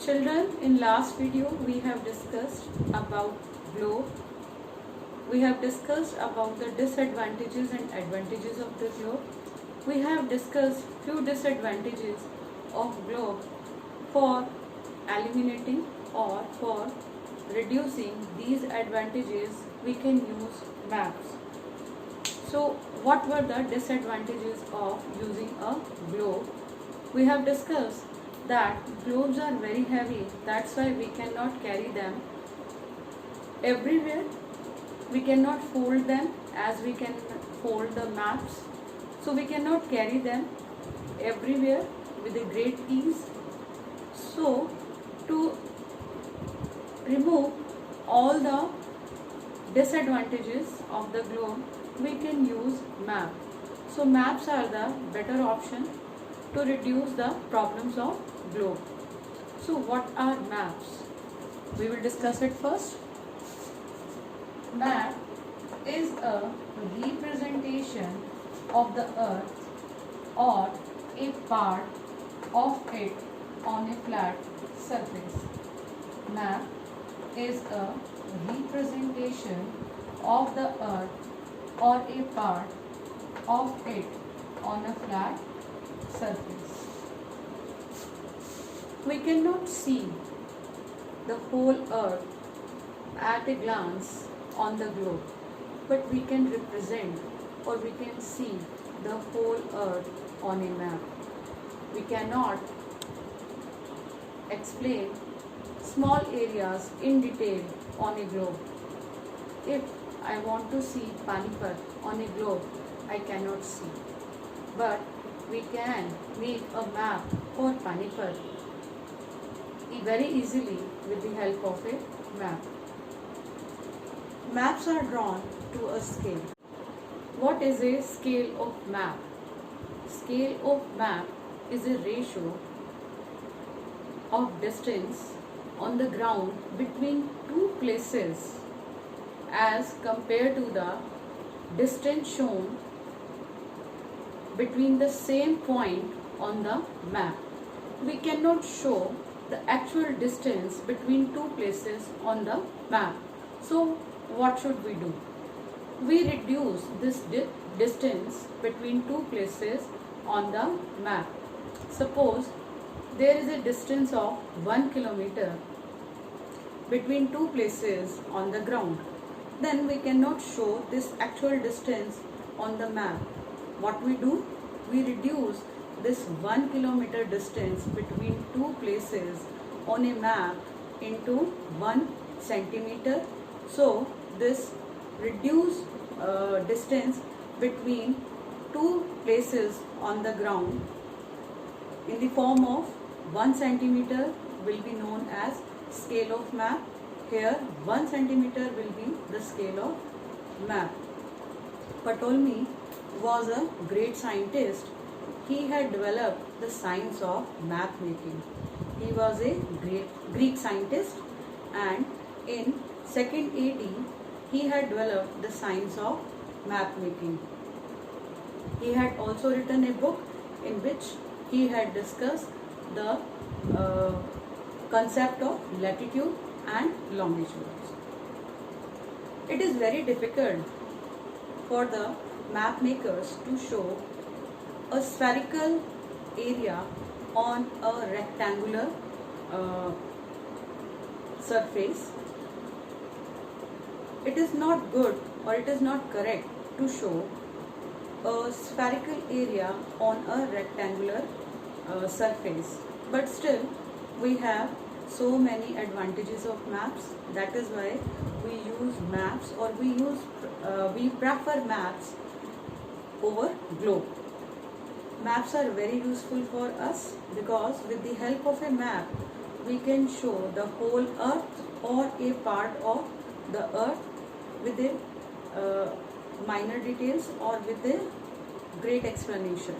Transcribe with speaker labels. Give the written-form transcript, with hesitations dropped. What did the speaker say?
Speaker 1: Children, in last video we have discussed about globe. We have discussed about the disadvantages and advantages of the globe. We have discussed few disadvantages of globe. For eliminating or for reducing these advantages, we can use maps. So what were the disadvantages of using a globe? We have discussed that globes are very heavy, that's why we cannot carry them everywhere. We cannot fold them as we can fold the maps. So we cannot carry them everywhere with a great ease. So to remove all the disadvantages of the globe, we can use map. So maps are the better option to reduce the problems of globe. So what are maps? We will discuss it first. Map is a representation of the earth or a part of it on a flat surface. Map is a representation of the earth or a part of it on a flat surface. We cannot see the whole earth at a glance on the globe, but we can represent or we can see the whole earth on a map. We cannot explain small areas in detail on a globe. If I want to see Panipat on a globe, I cannot see. But we can make a map for Panipat very easily with the help of a map. Maps are drawn to a scale. What is a scale of map? Scale of map is a ratio of distance on the ground between two places as compared to the distance shown between the same point on the map. We cannot show the actual distance between two places on the map. So what should we do? We reduce this distance between two places on the map. Suppose there is a distance of 1 kilometer between two places on the ground. Then we cannot show this actual distance on the map. What we do? We reduce this 1 kilometer distance between two places on a map into 1 centimeter. So this reduced distance between two places on the ground in the form of 1 centimeter will be known as scale of map. Here 1 centimeter will be the scale of map. Ptolemy was a great scientist. He had developed the science of map making. He was a great Greek scientist, and in 2nd AD he had developed the science of map making. He had also written a book in which he had discussed the concept of latitude and longitude. It is very difficult for the map makers to show a spherical area on a rectangular surface. It is not good or it is not correct to show a spherical area on a rectangular surface. But still we have so many advantages of maps. That is why we use maps, or we prefer maps over globe. Maps are very useful for us because with the help of a map we can show the whole earth or a part of the earth with a minor details or with a great explanation.